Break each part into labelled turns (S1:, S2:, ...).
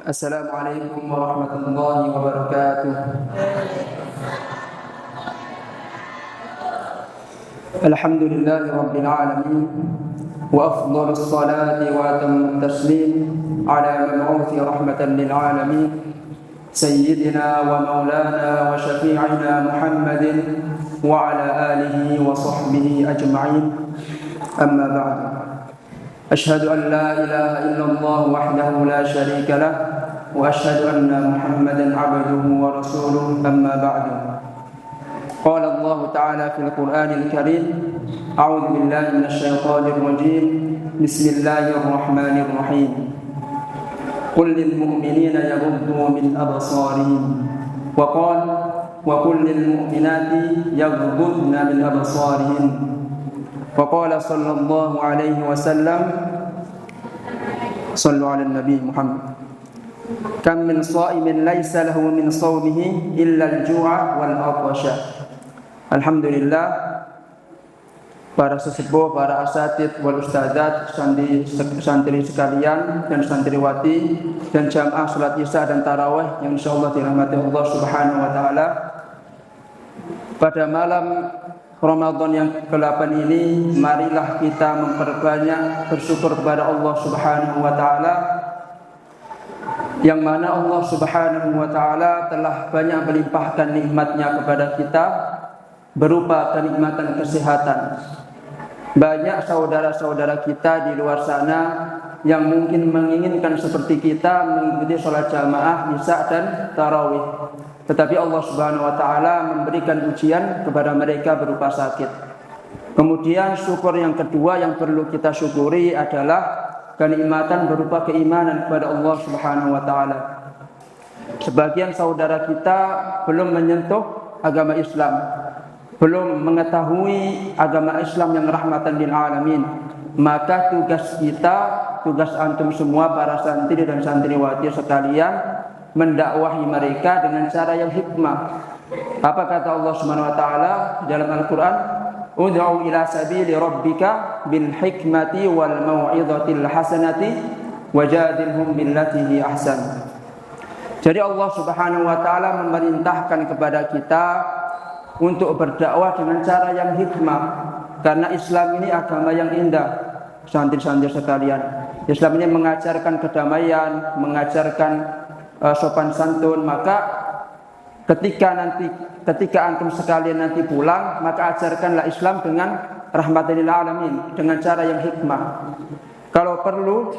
S1: Assalamualaikum warahmatullahi wabarakatuh. Alhamdulillahi rabbil alamin wa afdhalus salati wa atamut taslim ala mab'uthi rahmatan lil alamin sayyidina wa maulana wa syafi'ina Muhammadin wa ala alihi wa sahbihi ajma'in. Amma ba'd. Ashhadu an la ilaha illallah wahdahu la syarika lah wa ashhadu anna Muhammadan 'abduhu wa rasuluhu. Amma ba'du. Qala Allah Ta'ala fil Qur'anil Karim, a'udzu billahi minasy syaithanir rajim. Bismillahirrahmanirrahim. Qul lil mu'minina yaghuddu min absarihim wa qala wa qul lil mu'minati yaghuddna min absarihin. Wa qala sallallahu alaihi wasallam, sallu ala nabi Muhammad, kam min sha'imin laisa lahu min shaumihi illa al-ju'a wal 'athasha. Alhamdulillah, para sesepuh, para asatidz wal ustadzat, santri sekalian dan santriwati dan jamaah salat Isya dan tarawih yang insyaallah dirahmati Allah Subhanahu wa taala. Pada malam Ramadan yang ke-8 ini, marilah kita memperbanyak bersyukur kepada Allah Subhanahu wa taala, yang mana Allah Subhanahu wa taala telah banyak melimpahkan nikmat-Nya kepada kita berupa kenikmatan kesehatan. Banyak saudara-saudara kita di luar sana yang mungkin menginginkan seperti kita mengikuti sholat jamaah Isya dan tarawih, tetapi Allah Subhanahu wa taala memberikan ujian kepada mereka berupa sakit. Kemudian syukur yang kedua yang perlu kita syukuri adalah kenikmatan berupa keimanan kepada Allah Subhanahu wa taala. Sebagian saudara kita belum menyentuh agama Islam, belum mengetahui agama Islam yang rahmatan lil alamin. Maka tugas kita, tugas antum semua para santri dan santriwati sekalian, mendakwahi mereka dengan cara yang hikmah. Apa kata Allah Subhanahu wa taala dalam Al-Qur'an? Ud'u ila sabili rabbika bil hikmati wal mau'izatil hasanati wajadilhum billati hi ahsan. Jadi Allah Subhanahu wa taala memerintahkan kepada kita untuk berdakwah dengan cara yang hikmah, karena Islam ini agama yang indah. Santri-santri sekalian, Islam ini mengajarkan kedamaian, mengajarkan sopan santun. Maka ketika antum sekalian nanti pulang, maka ajarkanlah Islam dengan rahmatan lil alamin, dengan cara yang hikmah. Kalau perlu,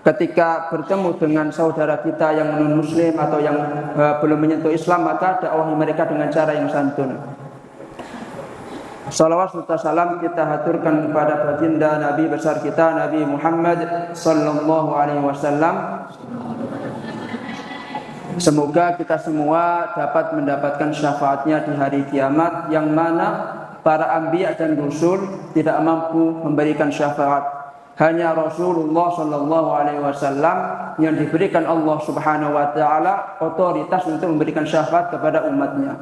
S1: ketika bertemu dengan saudara kita yang non muslim atau yang belum menyentuh Islam, maka dakwahi mereka dengan cara yang santun. Salawat serta salam kita haturkan kepada baginda Nabi besar kita, Nabi Muhammad sallallahu alaihi wasallam. Semoga kita semua dapat mendapatkan syafaatnya di hari kiamat, yang mana para anbiya dan rasul tidak mampu memberikan syafaat. Hanya Rasulullah sallallahu alaihi wasallam yang diberikan Allah Subhanahu wa taala otoritas untuk memberikan syafaat kepada umatnya.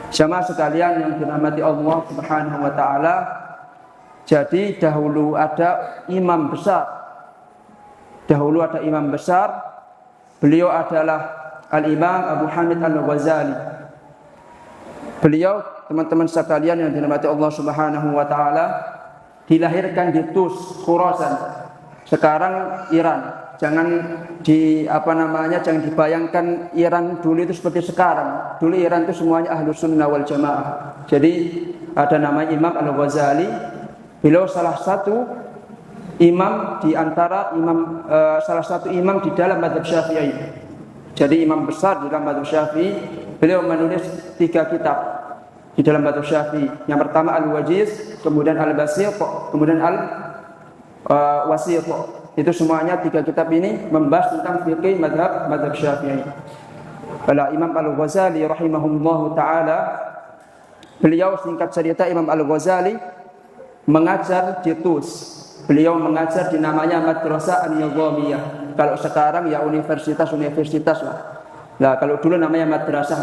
S1: Jamaah sekalian yang dirahmati Allah Subhanahu wa taala, jadi dahulu ada imam besar. Beliau adalah Al-Imam Abu Hamid Al-Ghazali. Beliau, teman-teman sekalian yang dirahmati Allah Subhanahu wa taala, dilahirkan di Tus, Khurasan, sekarang Iran. Jangan jangan dibayangkan Iran dulu itu seperti sekarang. Dulu Iran itu semuanya Ahlus Sunnah wal Jamaah. Jadi ada nama Imam Al-Ghazali. Beliau salah satu imam di antara salah satu imam di dalam mazhab Syafi'i. Jadi imam besar di dalam mazhab Syafi'i. Beliau menulis 3 kitab di dalam mazhab Syafi'i. Yang pertama Al-Wajiz, kemudian Al-Basit, kemudian Al-Wasit. Itu semuanya 3 kitab ini membahas tentang fikih mazhab Syafi'i. Pada Imam Al-Ghazali rahimahullahu taala, beliau, singkat cerita, Imam Al-Ghazali mengajar di Tus. Beliau mengajar di namanya Madrasah An-Nizamiyah. Kalau sekarang ya universitas lah. Nah, kalau dulu namanya madrasah.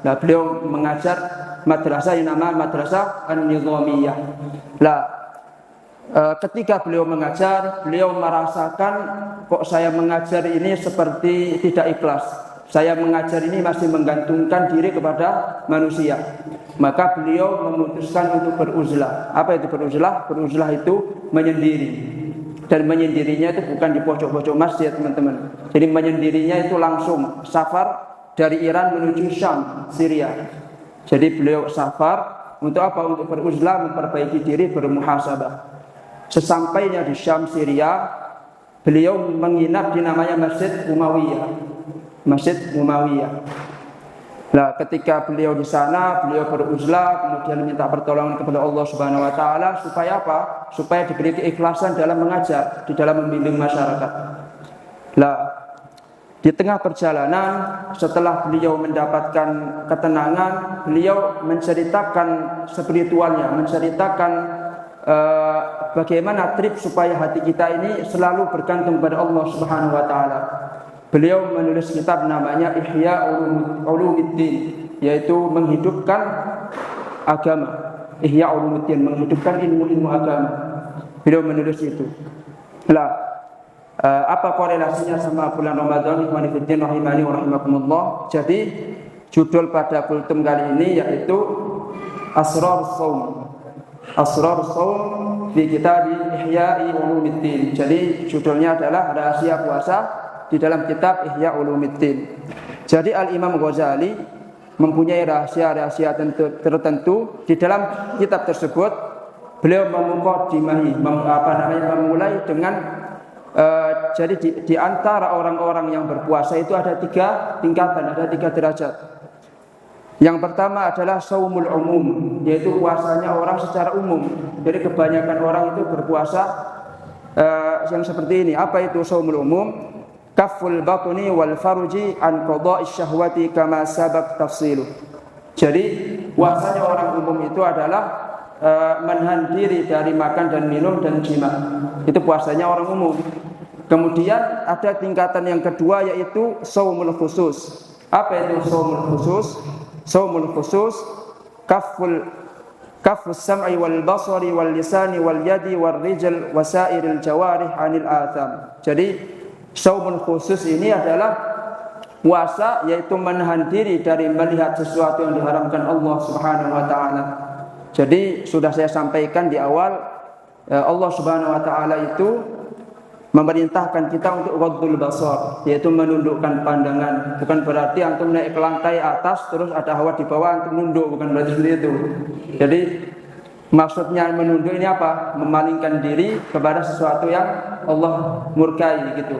S1: Nah, beliau mengajar madrasah yang nama Madrasah An-Nizamiyah. Nah, ketika beliau mengajar, beliau merasakan kok saya mengajar ini seperti tidak ikhlas. Saya mengajar ini masih menggantungkan diri kepada manusia. Maka beliau memutuskan untuk beruzlah. Apa itu beruzlah? Beruzlah itu menyendiri. Dan menyendirinya itu bukan di pojok-pojok masjid, teman-teman. Jadi menyendirinya itu langsung safar dari Iran menuju Syam, Syria. Jadi beliau safar untuk apa? Untuk beruzlah, memperbaiki diri, bermuhasabah. Sesampainya di Syam, Syria, beliau menginap di namanya Masjid Umayyah. Masjid Umayyah. Nah, ketika beliau di sana, beliau beruzlah, kemudian minta pertolongan kepada Allah Subhanahu wa taala supaya apa? Supaya diberi keikhlasan dalam mengajar, di dalam membimbing masyarakat. Nah, di tengah perjalanan, setelah beliau mendapatkan ketenangan, beliau menceritakan spiritualnya, menceritakan bagaimana trip supaya hati kita ini selalu bergantung pada Allah Subhanahu wa taala. Beliau menulis kitab namanya Ihya Ulumuddin, yaitu menghidupkan agama. Ihya Ulumuddin, menghidupkan ilmu-ilmu agama. Beliau menulis itu. Nah, apa korelasinya sama bulan Ramadan? Ikhwani fillah rahimani wa rahimakumullah. Jadi judul pada kultum kali ini yaitu Asrar Shaum. Asrar Shaum fi kitab Ihya Ulumuddin. Jadi judulnya adalah rahasia puasa di dalam kitab Ihya Ulumuddin. Jadi Al-Imam Ghazali mempunyai rahasia-rahasia tertentu. Di dalam kitab tersebut beliau memulai dengan jadi di antara orang-orang yang berpuasa itu ada 3 tingkatan, ada 3 derajat. Yang pertama adalah shaumul umum, yaitu puasanya orang secara umum. Jadi kebanyakan orang itu berpuasa yang seperti ini. Apa itu shaumul umum? Kaful batni wal farji an qada'i syahwati kama sabaq tafsilu. Jadi puasanya orang umum itu adalah menahan diri dari makan dan minum dan jima. Itu puasanya orang umum. Kemudian ada tingkatan yang kedua yaitu shaumul khusus. Apa itu shaumul khusus? Shaumul khusus kafus sam'i wal basari wal lisani wal yadi wal rijl wasairil jawarih anil atham. Jadi shaumul khusus ini adalah puasa yaitu menahan diri dari melihat sesuatu yang diharamkan Allah Subhanahu wa taala. Jadi sudah saya sampaikan di awal, Allah Subhanahu wa taala itu memerintahkan kita untuk ghaddul basar, yaitu menundukkan pandangan. Bukan berarti antum naik ke lantai atas terus ada hawa di bawah antum nunduk, bukan berarti seperti itu. Jadi maksudnya menunduk ini apa? Memalingkan diri kepada sesuatu yang Allah murkai gitu.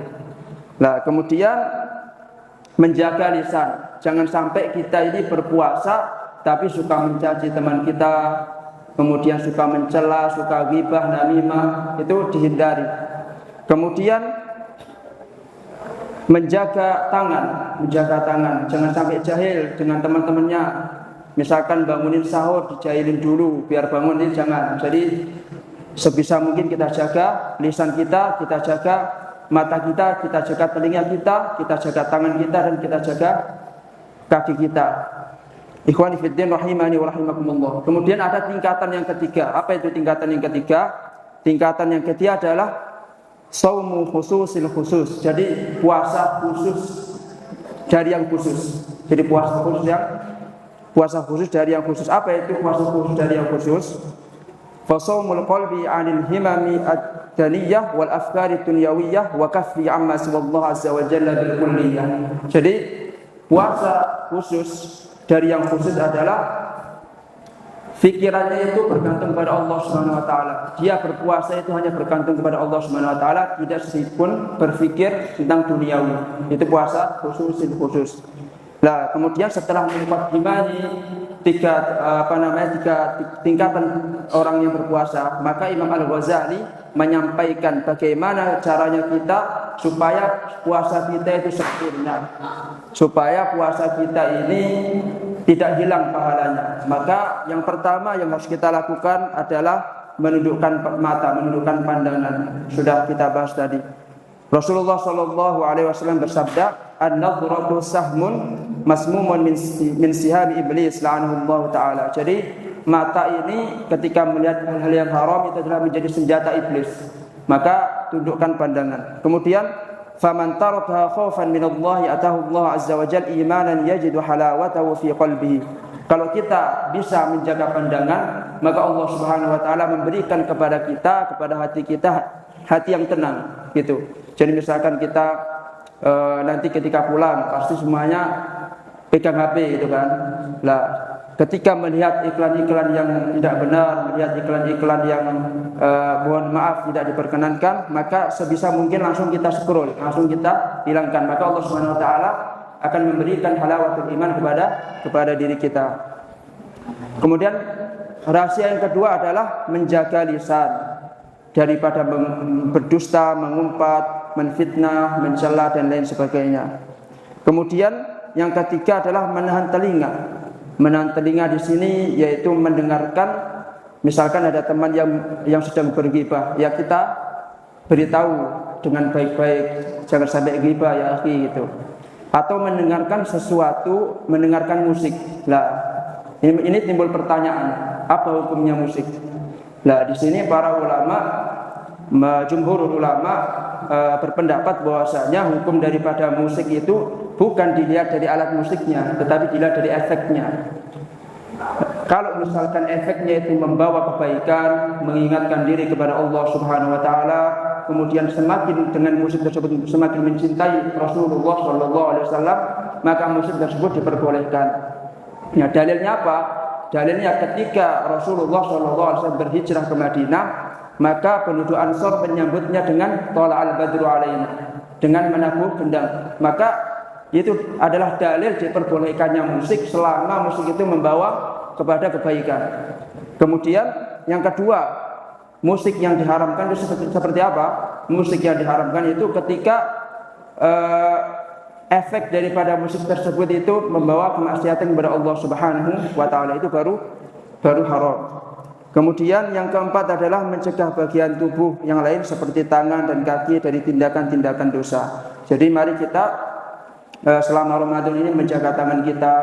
S1: Nah, kemudian menjaga lisan. Jangan sampai kita ini berpuasa tapi suka mencaci teman kita, kemudian suka mencela, suka ghibah, namimah, itu dihindari. Kemudian menjaga tangan, jangan sampai jahil dengan teman-temannya. Misalkan bangunin sahur dijahilin dulu biar bangun, ini jangan. Jadi sebisa mungkin kita jaga lisan kita jaga mata kita jaga telinga kita jaga tangan kita, dan kita jaga kaki kita. Ikhwani fiddin rahimani wa rahimakumullah. Kemudian ada tingkatan yang ketiga. Apa itu tingkatan yang ketiga? Tingkatan yang ketiga adalah shaumu khususil khusus. Jadi puasa khusus dari yang khusus. Jadi puasa khusus dari yang khusus. Apa itu puasa khusus dari yang khusus? Fa shaumul qalbi 'anil himami ad-daniyah wal afkari dunyawiyah wa kaffi 'amma siwallahu azza wa jalla bil kulliyah. Jadi puasa khusus dari yang khusus adalah fikirannya itu bergantung kepada Allah Subhanahu wa taala. Dia berpuasa itu hanya bergantung kepada Allah Subhanahu wa taala, tidak sedikit pun berpikir tentang duniawi. Itu puasa khusus. Nah, kemudian setelah mengimani tiga tingkatan orang yang berpuasa, maka Imam Al-Ghazali menyampaikan bagaimana caranya kita supaya puasa kita itu sempurna, supaya puasa kita ini tidak hilang pahalanya. Maka yang pertama yang harus kita lakukan adalah menundukkan mata, menundukkan pandangan. Sudah kita bahas tadi. Rasulullah sallallahu alaihi wasallam bersabda, "An-nadhratu sahmun masmumun min sihami iblis la'anahu Allah taala." Jadi mata ini ketika melihat hal-hal yang haram itu adalah menjadi senjata iblis. Maka tundukkan pandangan. Kemudian faman tarakaha khaufan minallahi atahu Allah azza wa jalla imanan yajidu halawatahu fi qalbihi. Kalau kita bisa menjaga pandangan, maka Allah Subhanahu wa taala memberikan kepada kita, kepada hati kita, hati yang tenang gitu. Jadi misalkan kita nanti ketika pulang pasti semuanya pegang HP gitu kan. Lah, ketika melihat iklan-iklan yang tidak benar, melihat iklan-iklan yang mohon maaf tidak diperkenankan, maka sebisa mungkin langsung kita scroll, langsung kita hilangkan. Maka Allah Subhanahu wa taala akan memberikan halawatul iman kepada diri kita. Kemudian rahasia yang kedua adalah menjaga lisan daripada berdusta, mengumpat, menfitnah, mencela dan lain sebagainya. Kemudian yang ketiga adalah menahan telinga. Menahan telinga di sini yaitu mendengarkan, misalkan ada teman yang sedang berghibah, ya kita beritahu dengan baik-baik, jangan sampai ghibah ya akhi gitu. Atau mendengarkan sesuatu, mendengarkan musik. Lah, ini timbul pertanyaan, apa hukumnya musik? Lah, di sini para ulama, jumhur ulama berpendapat bahwasanya hukum daripada musik itu bukan dilihat dari alat musiknya, tetapi dilihat dari efeknya. Kalau misalkan efeknya itu membawa kebaikan, mengingatkan diri kepada Allah Subhanahu wa taala, kemudian semakin dengan musik tersebut semakin mencintai Rasulullah sallallahu alaihi wasallam, maka musik tersebut diperbolehkan. Ya, dalilnya apa? Dalilnya ketika Rasulullah sallallahu alaihi wasallam berhijrah ke Madinah, maka penduduk Ansor menyambutnya dengan tola'al badru alaina, dengan menabuh gendang. Maka itu adalah dalil diperbolehkannya musik selama musik itu membawa kepada kebaikan. Kemudian yang kedua, musik yang diharamkan itu seperti apa? Musik yang diharamkan itu ketika efek daripada musik tersebut itu membawa kemaksiatan kepada Allah Subhanahu wa taala, itu baru haram. Kemudian yang keempat adalah mencegah bagian tubuh yang lain seperti tangan dan kaki dari tindakan-tindakan dosa. Jadi mari kita selama Ramadan ini menjaga tangan kita,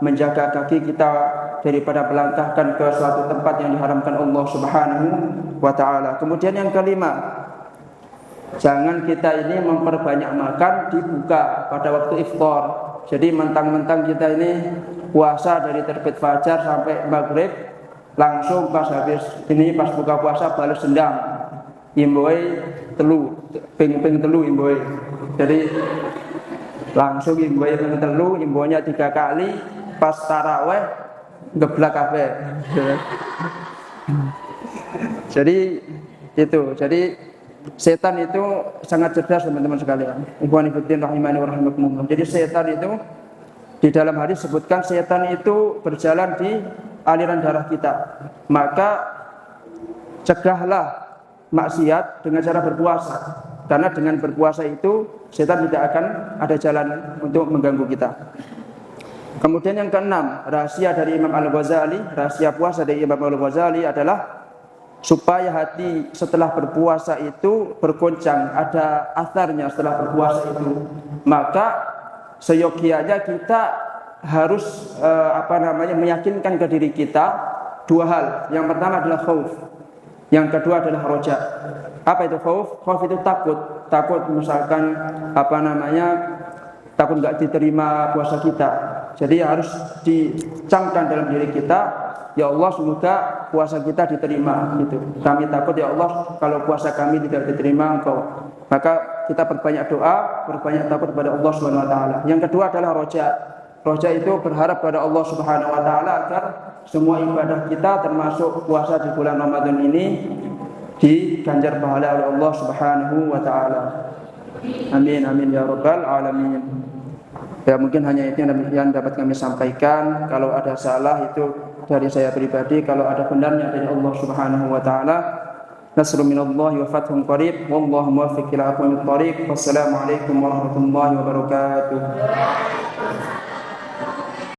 S1: menjaga kaki kita daripada melangkahkan ke suatu tempat yang diharamkan Allah Subhanahu wa taala. Kemudian yang kelima, jangan kita ini memperbanyak makan di buka pada waktu iftar. Jadi mentang-mentang kita ini puasa dari terbit fajar sampai maghrib, langsung pas buka puasa balas dendam. Imboy telu, ping telu imboy. Jadi langsung imboy ping telu, imboynya 3 kali, pas taraweh geblak kafe. Jadi setan itu sangat cerdas teman-teman sekalian. Ikhwani fillah rahimani wa rahimakumullah. Jadi setan itu di dalam hadis sebutkan setan itu berjalan di aliran darah kita. Maka cegahlah maksiat dengan cara berpuasa. Karena dengan berpuasa itu setan tidak akan ada jalan untuk mengganggu kita. Kemudian yang keenam, rahasia dari Imam Al-Ghazali, rahasia puasa dari Imam Al-Ghazali adalah supaya hati setelah berpuasa itu bergoncang, ada atharnya setelah berpuasa itu. Maka seyogianya kita harus meyakinkan ke diri kita dua hal. Yang pertama adalah khauf, yang kedua adalah roja. Apa itu khauf? Khauf itu takut misalkan takut nggak diterima puasa kita. Jadi harus dicamkan dalam diri kita, ya Allah semoga puasa kita diterima gitu. Kami takut ya Allah kalau puasa kami tidak diterima Engkau. Maka kita perbanyak doa, perbanyak takut kepada Allah Subhanahu wa taala. Yang kedua adalah roja. Roja itu berharap pada Allah Subhanahu wa taala agar semua ibadah kita termasuk puasa di bulan Ramadan ini diganjar pahala oleh Allah Subhanahu wa taala. Amin amin ya rabbal alamin. Ya mungkin hanya itu yang dapat kami sampaikan. Kalau ada salah itu dari saya pribadi, kalau ada benarnya dari Allah Subhanahu wa taala. Nasrun minallahi wa fathun qarib wallahu muwaffiq ila aqwamit thariq. Wassalamu alaikum warahmatullahi wabarakatuh.